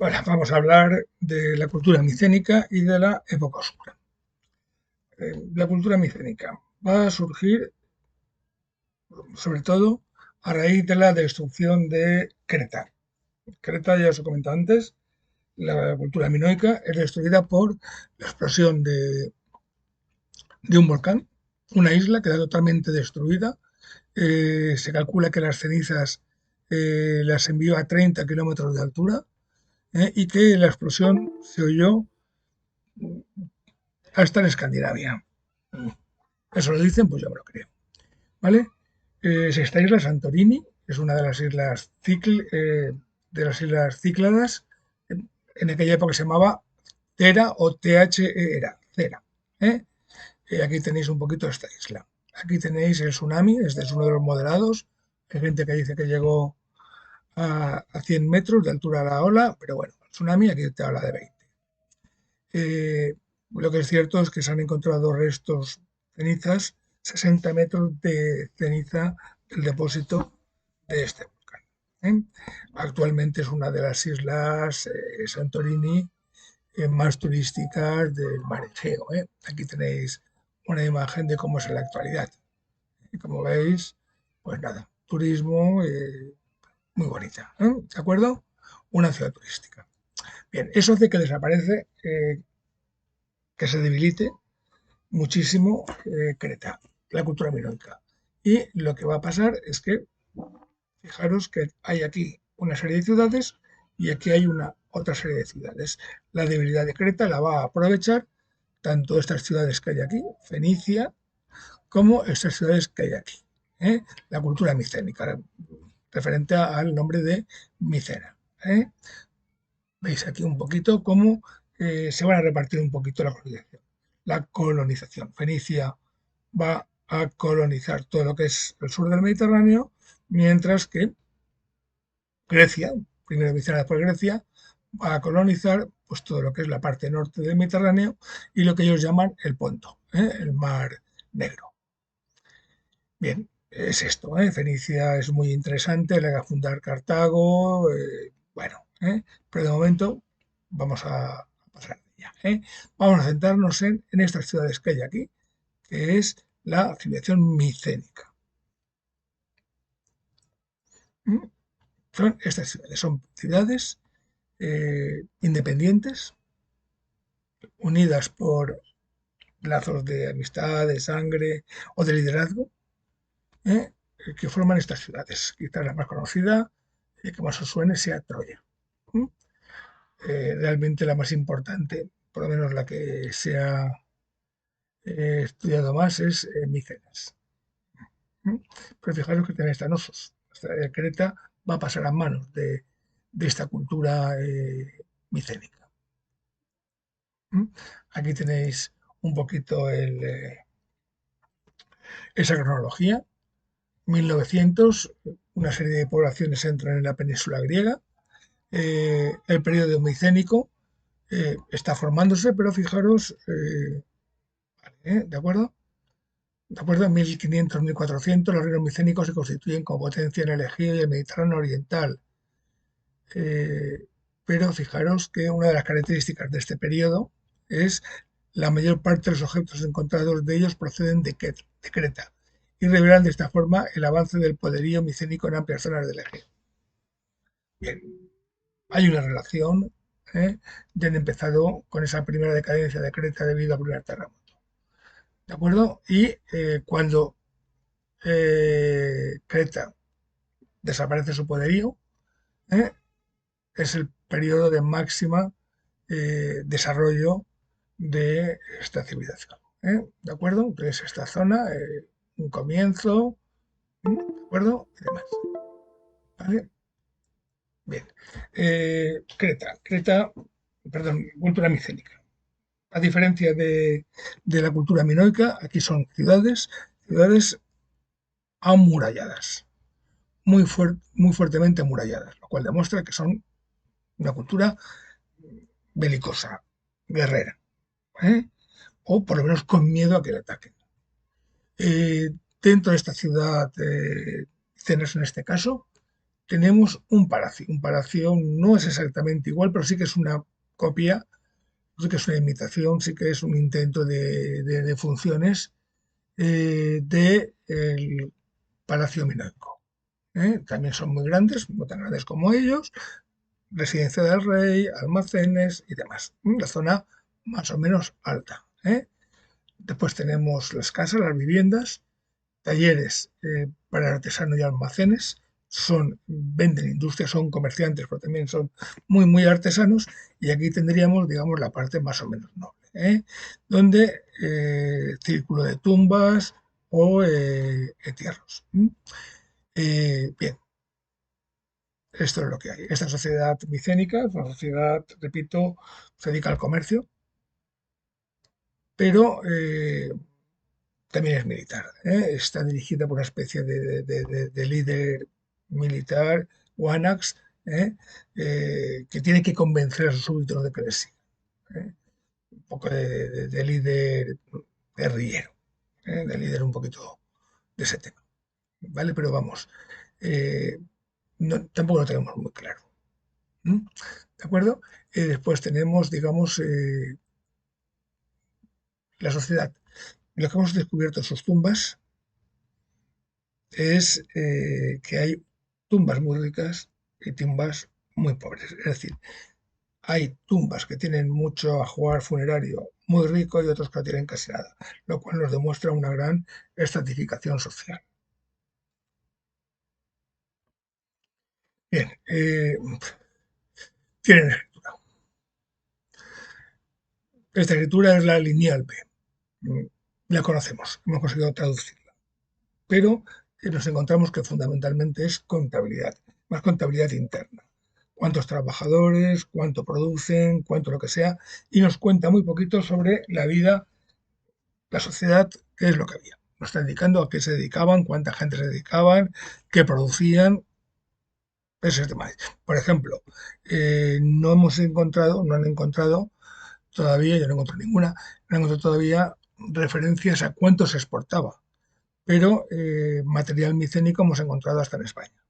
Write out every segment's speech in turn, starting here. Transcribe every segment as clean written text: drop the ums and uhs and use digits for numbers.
Bueno, vamos a hablar de la cultura micénica y de la época oscura. La cultura micénica va a surgir, sobre todo, a raíz de la destrucción de Creta. Creta, ya os he comentado antes, la cultura minoica es destruida por la explosión de un volcán, una isla queda totalmente destruida. Se calcula que las cenizas las envió a 30 kilómetros de altura, y que la explosión se oyó hasta en Escandinavia. Eso lo dicen, pues yo me lo creo. ¿Vale? Es esta isla, Santorini, es una de las islas Cícladas. En aquella época se llamaba Thera o Thera, Thera. ¿eh? Aquí tenéis un poquito esta isla. Aquí tenéis el tsunami, este es uno de los modelados. Hay gente que dice que llegó a 100 metros de altura a la ola, pero bueno, el tsunami aquí te habla de 20. Lo que es cierto es que se han encontrado restos, cenizas, 60 metros de ceniza del depósito de este volcán. ¿eh? Actualmente es una de las islas Santorini más turísticas del mar Egeo. Aquí tenéis una imagen de cómo es en la actualidad. Y como veis, pues nada, turismo muy bonita. ¿De acuerdo? Una ciudad turística. Bien, eso hace que desaparece, que se debilite muchísimo Creta, la cultura minoica. Y lo que va a pasar es que, fijaros que hay aquí una serie de ciudades y aquí hay una otra serie de ciudades. La debilidad de Creta la va a aprovechar tanto estas ciudades que hay aquí, Fenicia, como estas ciudades que hay aquí. La cultura micénica, referente al nombre de Micena. Veis aquí un poquito cómo se van a repartir un poquito la colonización. La colonización. Fenicia va a colonizar todo lo que es el sur del Mediterráneo, mientras que Grecia, primero Micena, después Grecia, va a colonizar pues, todo lo que es la parte norte del Mediterráneo y lo que ellos llaman el Ponto, el Mar Negro. Bien, es esto. Fenicia es muy interesante, le va a fundar Cartago, bueno, pero de momento vamos a pasar de ella. Vamos a centrarnos en estas ciudades que hay aquí, que es la civilización micénica. ¿Mm? Son estas ciudades, son ciudades independientes, unidas por lazos de amistad, de sangre o de liderazgo, ¿eh? Que forman estas ciudades. Quizás la más conocida, que más os suene, sea Troya. ¿Mm? Realmente la más importante, por lo menos la que se ha estudiado más, es Micenas. ¿Mm? Pero fijaros que tenéis Tanosos. Creta va a pasar a manos de esta cultura micénica. ¿Mm? Aquí tenéis un poquito esa cronología. 1900, una serie de poblaciones entran en la península griega. El periodo micénico está formándose, pero fijaros, ¿de acuerdo? De acuerdo, en 1500-1400 los reinos micénicos se constituyen como potencia en el Egeo y el Mediterráneo oriental. Eh, pero fijaros que una de las características de este periodo es la mayor parte de los objetos encontrados de ellos proceden de Creta y revelan de esta forma el avance del poderío micénico en amplias zonas del Egeo. Bien, hay una relación, ya han empezado con esa primera decadencia de Creta debido al primer terremoto. ¿De acuerdo? Y cuando Creta desaparece su poderío, ¿eh? Es el periodo de máxima desarrollo de esta civilización. ¿De acuerdo? Entonces, esta zona, un comienzo, ¿de acuerdo? Y demás. ¿Vale? Bien. Creta, perdón, cultura micénica. A diferencia de la cultura minoica, aquí son ciudades amuralladas, muy fuertemente amuralladas, lo cual demuestra que son una cultura belicosa, guerrera, ¿eh? O por lo menos con miedo a que le ataquen. Eh, Dentro de esta ciudad, Cenas en este caso, tenemos un palacio. Un palacio no es exactamente igual, pero sí que es una copia, sí que es una imitación, sí que es un intento de funciones del Palacio Minoico. También son muy grandes, no tan grandes como ellos, residencia del rey, almacenes y demás. La zona más o menos alta. Después tenemos las casas, las viviendas, talleres para artesanos y almacenes. Venden industria, son comerciantes, pero también son muy, muy artesanos. Y aquí tendríamos, digamos, la parte más o menos noble, donde círculo de tumbas o entierros. Bien, esto es lo que hay. Esta sociedad micénica es una sociedad, repito, se dedica al comercio, pero también es militar. Está dirigida por una especie de líder militar, Wanax, ¿eh? Que tiene que convencer a sus súbditos de que le sigan. ¿eh? Un poco de líder guerrillero, de líder un poquito de ese tema. ¿Vale? Pero vamos, eh, tampoco lo tenemos muy claro. ¿Mm? ¿De acuerdo? Después tenemos, digamos, la sociedad. Lo que hemos descubierto en sus tumbas es que hay tumbas muy ricas y tumbas muy pobres. Es decir, hay tumbas que tienen mucho ajuar funerario muy rico y otros que no tienen casi nada, lo cual nos demuestra una gran estratificación social. Bien, tienen escritura. Esta escritura es la lineal P. La conocemos, hemos conseguido traducirla, pero nos encontramos que fundamentalmente es contabilidad, más contabilidad interna. Cuántos trabajadores, cuánto producen, cuánto lo que sea, y nos cuenta muy poquito sobre la vida, la sociedad, qué es lo que había. Nos está indicando a qué se dedicaban, cuánta gente se dedicaban, qué producían, ese tema. Por ejemplo, no han encontrado todavía, yo no encontrado ninguna, no han encontrado todavía referencias a cuánto se exportaba, pero material micénico hemos encontrado hasta en España,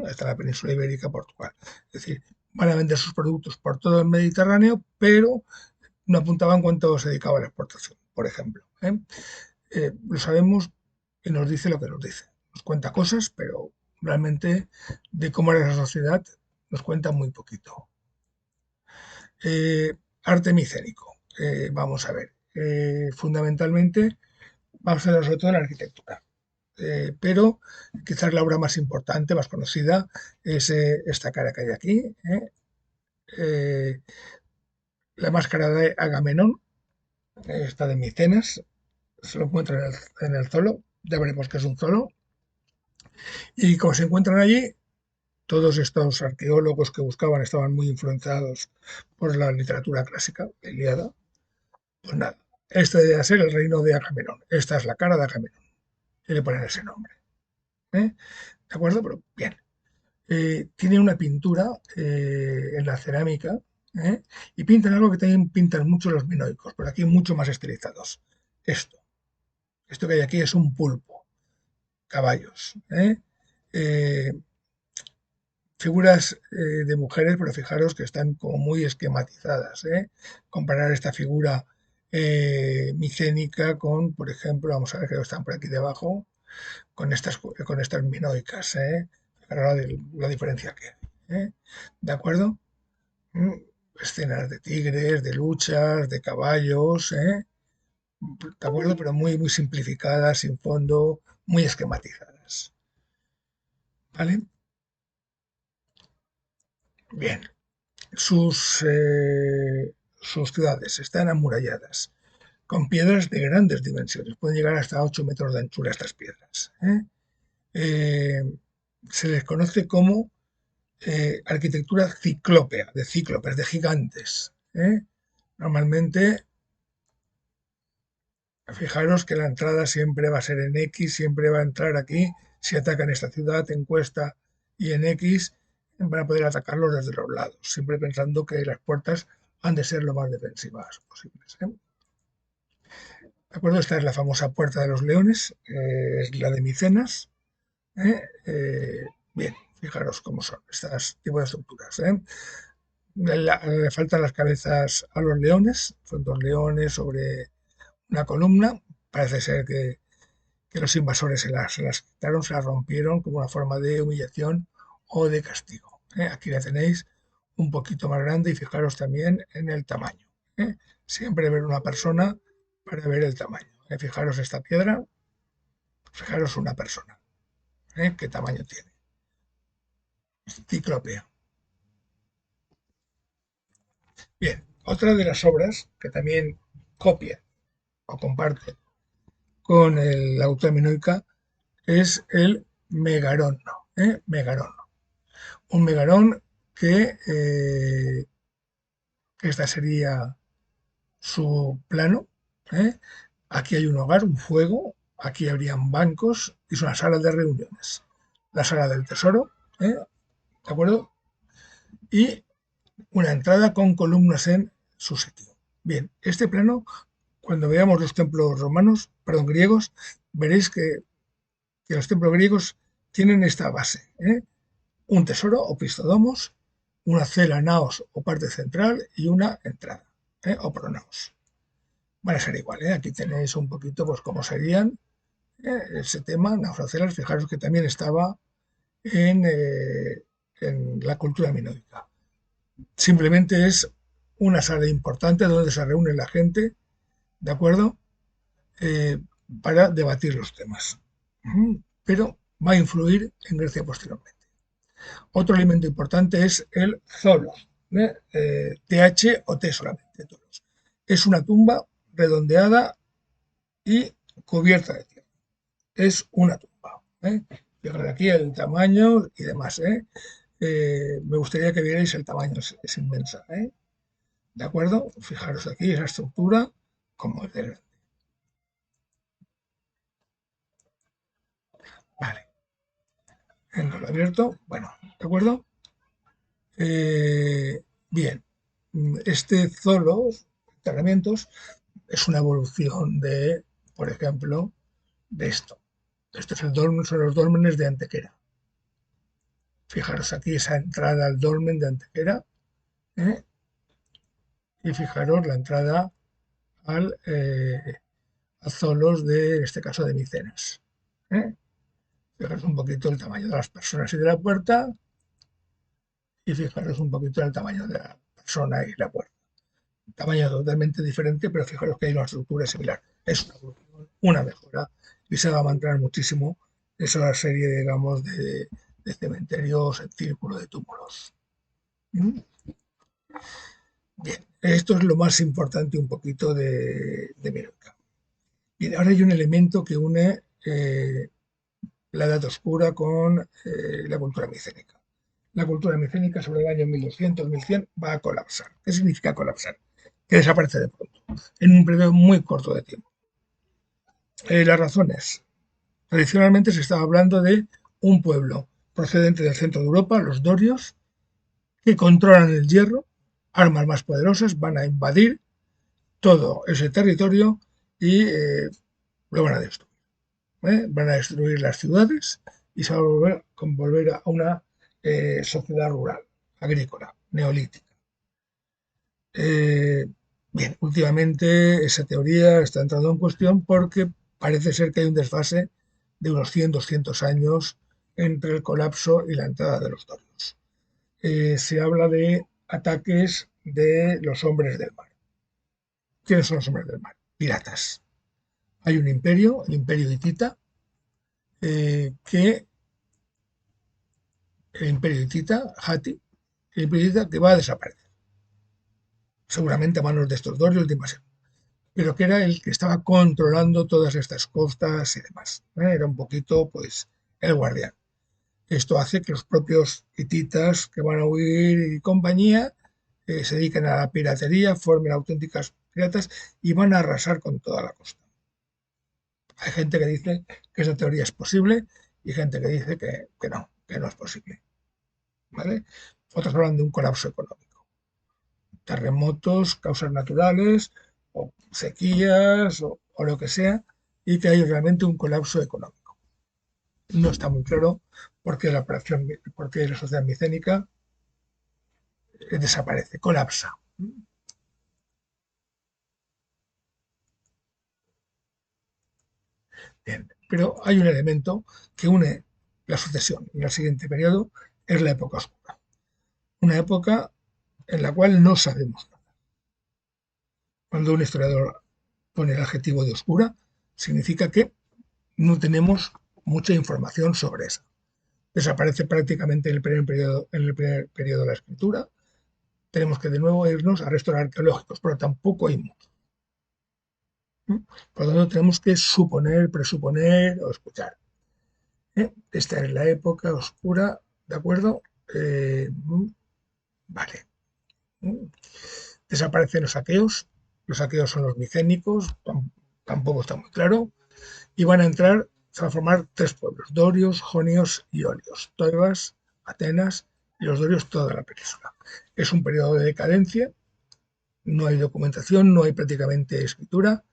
hasta la península ibérica, Portugal. Es decir, van a vender sus productos por todo el Mediterráneo, pero no apuntaban cuánto se dedicaba a la exportación, por ejemplo. Lo sabemos y nos dice lo que nos dice. Nos cuenta cosas, pero realmente de cómo era esa sociedad nos cuenta muy poquito. Arte micénico. Vamos a ver. Fundamentalmente, vamos a ver sobre todo en la arquitectura. Pero quizás la obra más importante, más conocida, es esta cara que hay aquí. Eh, la máscara de Agamenón, esta de Micenas, se lo encuentra en el Zolo, ya veremos que es un Zolo. Y como se encuentran allí, todos estos arqueólogos que buscaban estaban muy influenciados por la literatura clásica, la Ilíada. Pues nada, este debe ser el reino de Agamenón. Esta es la cara de Agamenón. Y le ponen ese nombre. ¿De acuerdo? Pero bien. Tiene una pintura en la cerámica y pintan algo que también pintan mucho los minoicos, pero aquí mucho más estilizados. Esto. Esto que hay aquí es un pulpo. Caballos. Eh, Figuras de mujeres, pero fijaros que están como muy esquematizadas. Comparar esta figura micénica con, por ejemplo, vamos a ver que están por aquí debajo, con estas minoicas. Fijaros la diferencia que hay. ¿De acuerdo? Mm, Escenas de tigres, de luchas, de caballos, ¿de acuerdo? Pero muy, muy simplificadas, sin fondo, muy esquematizadas. ¿Vale? Bien. Sus ciudades están amuralladas, con piedras de grandes dimensiones, pueden llegar hasta 8 metros de anchura estas piedras. Eh, Se les conoce como arquitectura ciclópea, de cíclopes, de gigantes. Normalmente, fijaros que la entrada siempre va a ser en X, siempre va a entrar aquí, si atacan esta ciudad en cuesta y en X, van a poder atacarlos desde los lados, siempre pensando que las puertas han de ser lo más defensivas posibles. ¿De acuerdo? Esta es la famosa Puerta de los Leones, es la de Micenas. ¿eh? Bien, Fijaros cómo son estos tipos de estructuras. Le faltan las cabezas a los leones, son dos leones sobre una columna. Parece ser que los invasores se las quitaron, se las rompieron como una forma de humillación o de castigo. Aquí la tenéis un poquito más grande y fijaros también en el tamaño. Siempre ver una persona para ver el tamaño. Fijaros esta piedra, fijaros una persona. ¿Qué tamaño tiene? Ciclopea. Bien, otra de las obras que también copia o comparte con el autor minoica es el Megarón. Megarón. Un megarón que esta sería su plano. ¿eh? Aquí hay un hogar, un fuego, aquí habrían bancos y es una sala de reuniones. La sala del tesoro, ¿de acuerdo? Y una entrada con columnas en su sitio. Bien, este plano, cuando veamos los templos romanos, perdón, griegos, veréis que los templos griegos tienen esta base. Un tesoro o pistodomos, una cela naos o parte central y una entrada o pronaos. Van a ser igual. Aquí tenéis un poquito pues cómo serían ese tema, naos. Fijaros que también estaba en la cultura minoica. Simplemente es una sala importante donde se reúne la gente, ¿de acuerdo? Eh, para debatir los temas. Pero va a influir en Grecia posteriormente. Otro elemento importante es el zolos, TH o T solamente. Tolos. Es una tumba redondeada y cubierta de tierra. Es una tumba. Fijaros aquí el tamaño y demás. Me gustaría que vierais el tamaño, es inmensa. ¿De acuerdo? Fijaros aquí esa estructura como es de grande. Vale. Entonces, abierto. Bueno, ¿de acuerdo? Bien. Este zolos, enterramientos, es una evolución de, por ejemplo, de esto. Esto es el dolmen, son los dólmenes de Antequera. Fijaros aquí esa entrada al dolmen de Antequera. Y fijaros la entrada a zolos de, en este caso, de Micenas. Fijaros un poquito el tamaño de las personas y de la puerta. Y fijaros un poquito el tamaño de la persona y la puerta. Tamaño totalmente diferente, pero fijaros que hay una estructura similar. Es una evolución, una mejora, y se va a mantener muchísimo esa serie, digamos, de cementerios en círculo de túmulos. Bien, esto es lo más importante un poquito de Menorca. Bien, ahora hay un elemento que une la Edad Oscura con la cultura micénica. La cultura micénica sobre el año 1200-1100 va a colapsar. ¿Qué significa colapsar? Que desaparece de pronto, en un periodo muy corto de tiempo. Las razones. Tradicionalmente se estaba hablando de un pueblo procedente del centro de Europa, los dorios, que controlan el hierro, armas más poderosas, van a invadir todo ese territorio y lo van a destruir. Van a destruir las ciudades y se va a volver a una sociedad rural, agrícola, neolítica. Bien, últimamente esa teoría está entrando en cuestión porque parece ser que hay un desfase de unos 100-200 años entre el colapso y la entrada de los dorios. Se habla de ataques de los hombres del mar. ¿Quiénes son los hombres del mar? Piratas. Hay un imperio, el imperio hitita, que el imperio hitita, Hatti, el imperio hitita que va a desaparecer. Seguramente a manos de estos dorios de invasión, pero que era el que estaba controlando todas estas costas y demás. Era un poquito, pues, el guardián. Esto hace que los propios hititas que van a huir y compañía se dediquen a la piratería, formen auténticas piratas y van a arrasar con toda la costa. Hay gente que dice que esa teoría es posible y gente que dice que no es posible. ¿Vale? Otros hablan de un colapso económico. Terremotos, causas naturales, o sequías, o lo que sea, y que hay realmente un colapso económico. No está muy claro porque la sociedad micénica desaparece, colapsa. Bien, pero hay un elemento que une la sucesión y el siguiente periodo, es la época oscura. Una época en la cual no sabemos nada. Cuando un historiador pone el adjetivo de oscura, significa que no tenemos mucha información sobre eso. Desaparece prácticamente en el primer periodo de la escritura. Tenemos que de nuevo irnos a restos arqueológicos, pero tampoco hay mucho. Por lo tanto, tenemos que suponer, presuponer o escuchar. Esta es la época oscura, ¿de acuerdo? Vale. Desaparecen los aqueos son los micénicos, tampoco está muy claro, y van a entrar, se van a formar tres pueblos, dorios, jonios y olios, Tebas, Atenas y los dorios toda la península. Es un periodo de decadencia, no hay documentación, no hay prácticamente escritura,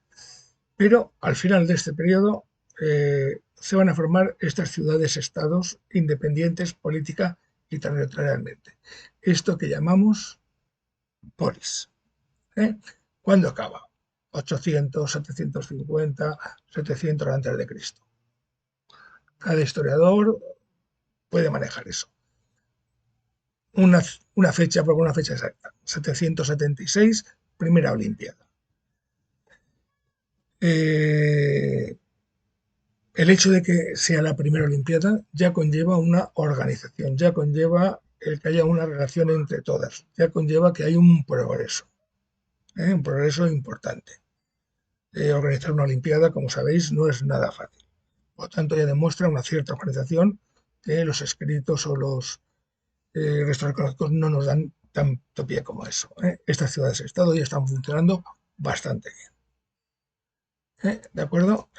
pero al final de este periodo se van a formar estas ciudades-estados independientes política y territorialmente. Esto que llamamos polis. ¿Cuándo acaba? 800, 750, 700 antes de Cristo. Cada historiador puede manejar eso. Una fecha, por una fecha exacta, 776, primera Olimpiada. El hecho de que sea la primera Olimpiada ya conlleva una organización, ya conlleva el que haya una relación entre todas, ya conlleva que hay un progreso importante. Organizar una Olimpiada, como sabéis, no es nada fácil. Por lo tanto, ya demuestra una cierta organización que los escritos o los restos arqueológicos no nos dan tanto pie como eso. Estas ciudades-estado ya están funcionando bastante bien. ¿De acuerdo?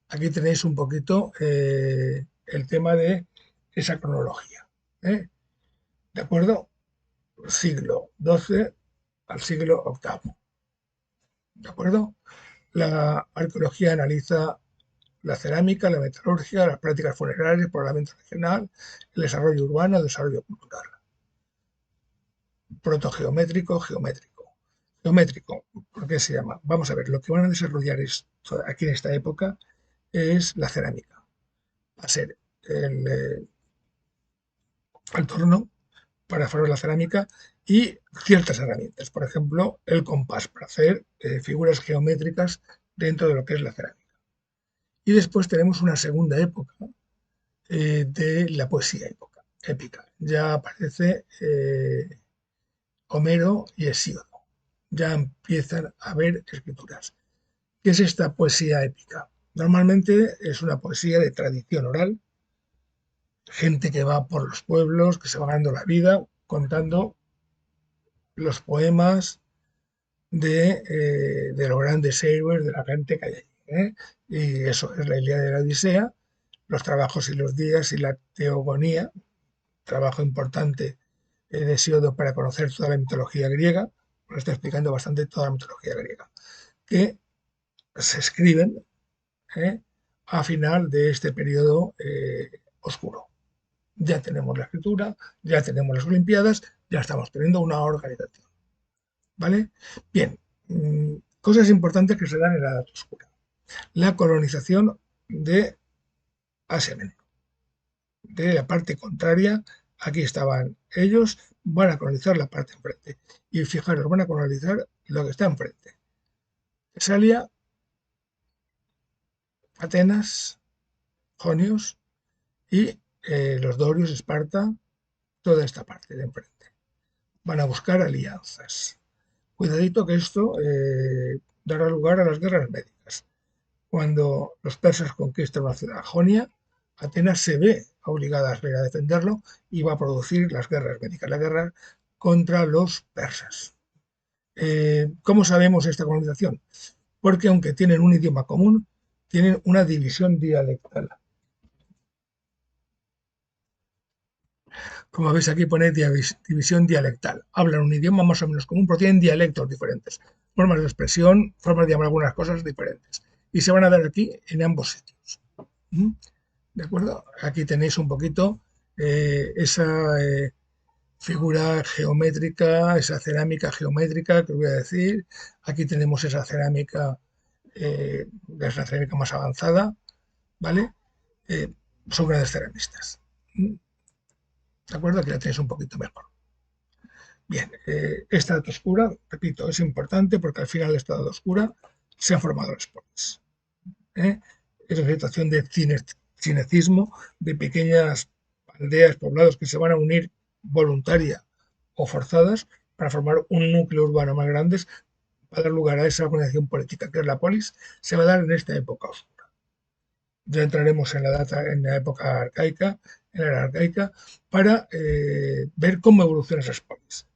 Aquí tenéis un poquito el tema de esa cronología. ¿De acuerdo? Siglo XII al siglo VIII. ¿De acuerdo? La arqueología analiza la cerámica, la metalurgia, las prácticas funerarias, el poblamiento regional, el desarrollo urbano, el desarrollo cultural. Protogeométrico, geométrico. Geométrico, ¿por qué se llama? Vamos a ver, lo que van a desarrollar aquí en esta época es la cerámica. Va a ser el torno para formar la cerámica y ciertas herramientas, por ejemplo, el compás para hacer figuras geométricas dentro de lo que es la cerámica. Y después tenemos una segunda época de la poesía épica. Ya aparece Homero y Hesíodo. Ya empiezan a haber escrituras. ¿Qué es esta poesía épica? Normalmente es una poesía de tradición oral, gente que va por los pueblos, que se va ganando la vida contando los poemas de los grandes héroes, de la gente que hay allí. Y eso es la Ilíada y la Odisea, los trabajos y los días y la teogonía, trabajo importante de Hesíodo para conocer toda la mitología griega, lo estoy explicando bastante toda la mitología griega, que se escriben a final de este periodo oscuro. Ya tenemos la escritura, ya tenemos las Olimpiadas, ya estamos teniendo una organización. ¿Vale? Bien, cosas importantes que se dan en la Edad Oscura. La colonización de Asia Menor. De la parte contraria, aquí estaban ellos, van a colonizar la parte enfrente. Y fijaros, van a colonizar lo que está enfrente. Tesalia, Atenas, Jonios y los dorios, Esparta, toda esta parte de enfrente. Van a buscar alianzas. Cuidadito que esto dará lugar a las guerras médicas. Cuando los persas conquistan una ciudad jonia, Atenas se ve obligada a defenderlo y va a producir las guerras médicas, la guerra contra los persas. ¿Cómo sabemos esta colonización? Porque aunque tienen un idioma común, tienen una división dialectal. Como veis aquí pone división dialectal. Hablan un idioma más o menos común, pero tienen dialectos diferentes, formas de expresión, formas de llamar algunas cosas diferentes. Y se van a dar aquí en ambos sitios. ¿De acuerdo? Aquí tenéis un poquito esa figura geométrica, esa cerámica geométrica que os voy a decir. Aquí tenemos esa cerámica, es la cerámica más avanzada, ¿vale? Eh, Son grandes ceramistas. ¿De acuerdo? Aquí la tenéis un poquito mejor. Bien, esta dato oscura, repito, es importante porque al final de esta dato oscura se han formado las polis. ¿Eh? Es una situación de cinecismo, de pequeñas aldeas, poblados que se van a unir voluntaria o forzadas para formar un núcleo urbano más grande para dar lugar a esa organización política que es la polis, se va a dar en esta época oscura. Ya entraremos en la época arcaica, en la era arcaica, para ver cómo evolucionan esas polis,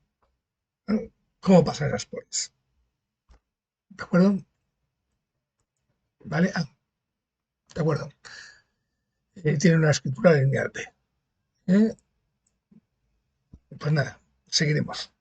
¿no? Cómo pasan esas polis. ¿De acuerdo? ¿Vale? De acuerdo. Tiene una escritura lineal B. ¿Eh? Pues nada, seguiremos.